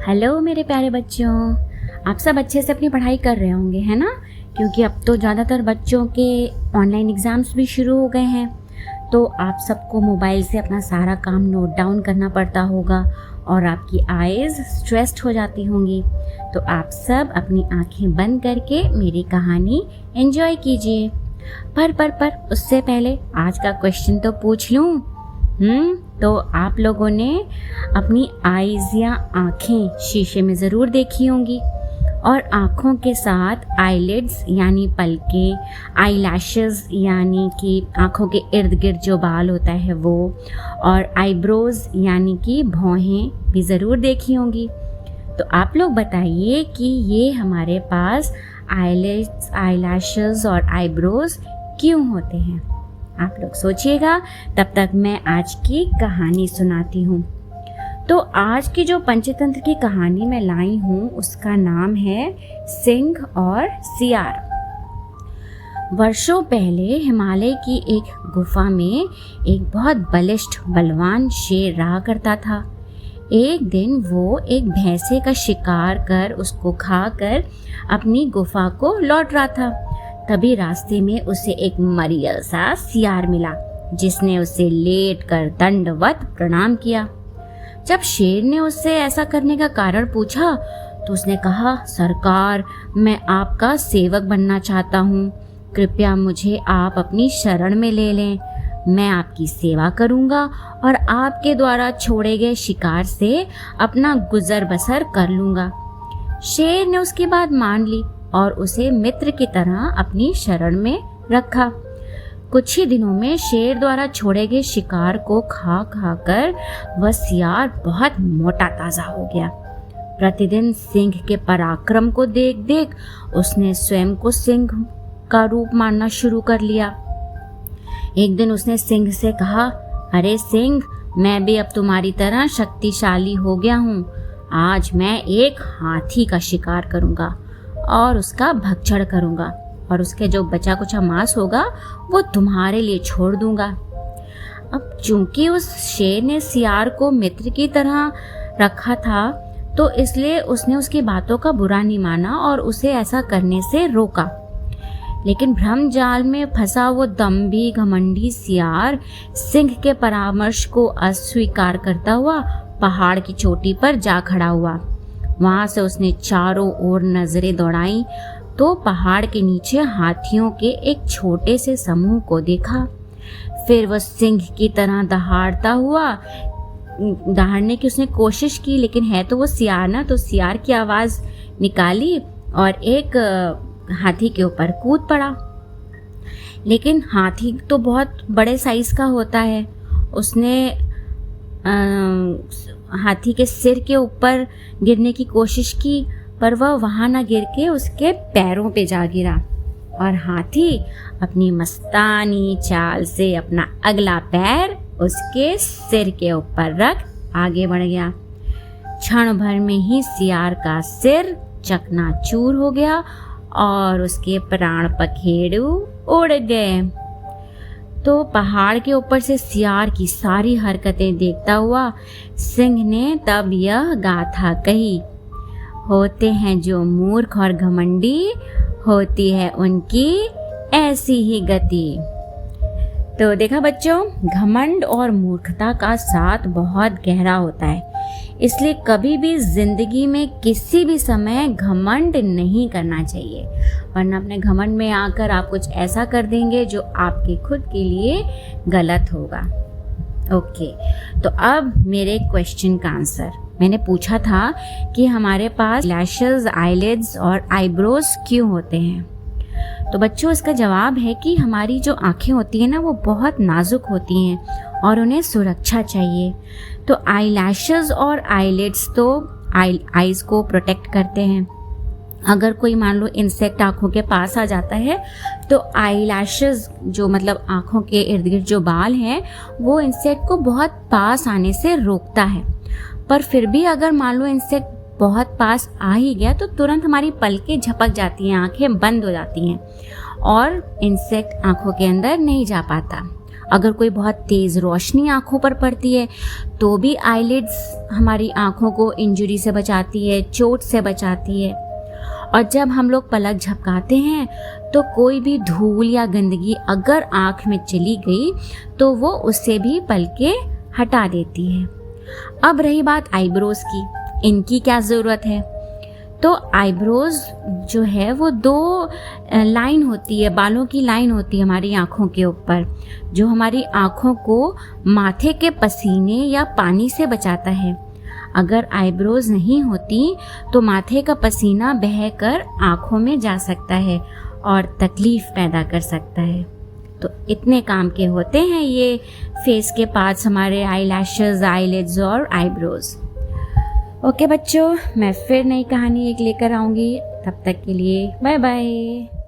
Hello मेरे प्यारे बच्चों, आप सब अच्छे से अपनी पढ़ाई कर रहे होंगे, है ना? क्योंकि अब तो ज़्यादातर बच्चों के ऑनलाइन एग्ज़ाम्स भी शुरू हो गए हैं, तो आप सबको मोबाइल से अपना सारा काम नोट डाउन करना पड़ता होगा और आपकी आईज़ स्ट्रेस्ड हो जाती होंगी। तो आप सब अपनी आंखें बंद करके मेरी कहानी एंजॉय कीजिए। पर उससे पहले आज का क्वेश्चन तो पूछ लूँ। तो आप लोगों ने अपनी आईज़ या आँखें शीशे में ज़रूर देखी होंगी और आँखों के साथ आईलिड्स यानी पलकें, आईलैशेस यानी कि आँखों के इर्द गिर्द जो बाल होता है वो, और आईब्रोज़ यानी कि भौहें भी ज़रूर देखी होंगी। तो आप लोग बताइए कि ये हमारे पास आईलिड्स, आईलैशेस और आईब्रोज़ क्यों होते हैं? आप लोग सोचिएगा, तब तक मैं आज की कहानी सुनाती हूँ। तो आज की जो पंचतंत्र की कहानी मैं लाई हूँ उसका नाम है सिंह और सियार। वर्षों पहले हिमालय की एक गुफा में एक बहुत बलिष्ठ बलवान शेर रहा करता था। एक दिन वो एक भैंसे का शिकार कर उसको खाकर अपनी गुफा को लौट रहा था। तभी रास्ते में उसे एक मरियल सा सियार मिला, जिसने उसे लेट कर दंडवत प्रणाम किया। जब शेर ने उससे ऐसा करने का कारण पूछा तो उसने कहा, सरकार, मैं आपका सेवक बनना चाहता हूँ। कृपया मुझे आप अपनी शरण में ले लें। मैं आपकी सेवा करूँगा और आपके द्वारा छोड़े गए शिकार से अपना गुजर बसर कर लूँगा। शेर ने उसकी बात मान ली और उसे मित्र की तरह अपनी शरण में रखा। कुछ ही दिनों में शेर द्वारा छोड़े गए शिकार को खा खा कर वह सियार बहुत मोटा ताजा हो गया। प्रतिदिन सिंह के पराक्रम को देख देख उसने स्वयं को सिंह का रूप मानना शुरू कर लिया। एक दिन उसने सिंह से कहा, अरे सिंह, मैं भी अब तुम्हारी तरह शक्तिशाली हो गया हूँ। आज मैं एक हाथी का शिकार करूँगा और उसका भक्षण करूँगा और उसके जो बचा कुचा मांस होगा वो तुम्हारे लिए छोड़ दूंगा। अब चूंकि उस शेर ने सियार को मित्र की तरह रखा था, तो इसलिए उसने उसकी बातों का बुरा नहीं माना और उसे ऐसा करने से रोका। लेकिन भ्रम जाल में फंसा वो दम्भी घमंडी सियार सिंह के परामर्श को अस्वीकार करता हुआ पहाड़ की चोटी पर जा खड़ा हुआ। वहां से उसने चारों ओर नजरें दौड़ाई तो पहाड़ के नीचे हाथियों के एक छोटे से समूह को देखा। फिर वह सिंह की तरह दहाड़ने की उसने कोशिश की, लेकिन है तो वो सियार ना, तो सियार की आवाज निकाली और एक हाथी के ऊपर कूद पड़ा। लेकिन हाथी तो बहुत बड़े साइज का होता है। उसने हाथी के सिर के ऊपर गिरने की कोशिश की, पर वह वहां न गिर के उसके पैरों पे जा गिरा और हाथी अपनी मस्तानी चाल से अपना अगला पैर उसके सिर के ऊपर रख आगे बढ़ गया। क्षण भर में ही सियार का सिर चकनाचूर हो गया और उसके प्राण पखेरु उड़ गए। तो पहाड़ के ऊपर से सियार की सारी हरकतें देखता हुआ सिंह ने तब यह गाथा कही, होते हैं जो मूर्ख और घमंडी, होती है उनकी ऐसी ही गति। तो देखा बच्चों, घमंड और मूर्खता का साथ बहुत गहरा होता है, इसलिए कभी भी जिंदगी में किसी भी समय घमंड नहीं करना चाहिए, वरना अपने घमंड में आकर आप कुछ ऐसा कर देंगे जो आपके खुद के लिए गलत होगा। ओके, तो अब मेरे क्वेश्चन का आंसर। मैंने पूछा था कि हमारे पास लैशेस, आईलिड्स और आईब्रोज क्यों होते हैं। तो बच्चों, इसका जवाब है कि हमारी जो आँखें होती हैं ना, वो बहुत नाजुक होती हैं और उन्हें सुरक्षा चाहिए। तो आईलैशेस और आईलिड्स तो आईज को प्रोटेक्ट करते हैं। अगर कोई मान लो इंसेक्ट आँखों के पास आ जाता है तो आईलैशेस, जो मतलब आँखों के इर्द गिर्द जो बाल हैं, वो इंसेक्ट को बहुत पास आने से रोकता है। पर फिर भी अगर मान लो इंसेक्ट बहुत पास आ ही गया तो तुरंत हमारी पलकें झपक जाती हैं, आंखें बंद हो जाती हैं और इंसेक्ट आंखों के अंदर नहीं जा पाता। अगर कोई बहुत तेज़ रोशनी आँखों पर पड़ती है तो भी आईलिड्स हमारी आँखों को इंजरी से बचाती है, चोट से बचाती है। और जब हम लोग पलक झपकाते हैं तो कोई भी धूल या गंदगी अगर आँख में चली गई तो वो उससे भी पलकें हटा देती है। अब रही बात आईब्रोज़ की, इनकी क्या ज़रूरत है? तो आईब्रोज़ जो है वो 2 लाइन होती है, बालों की लाइन होती है हमारी आँखों के ऊपर, जो हमारी आँखों को माथे के पसीने या पानी से बचाता है। अगर आईब्रोज़ नहीं होती तो माथे का पसीना बहकर आँखों में जा सकता है और तकलीफ़ पैदा कर सकता है। तो इतने काम के होते हैं ये फेस के पार्ट्स हमारे, आई लैशेज़, आईलिड्स और आईब्रोज़। ओके बच्चों, मैं फिर नई कहानी एक लेकर आऊँगी। तब तक के लिए बाय बाय।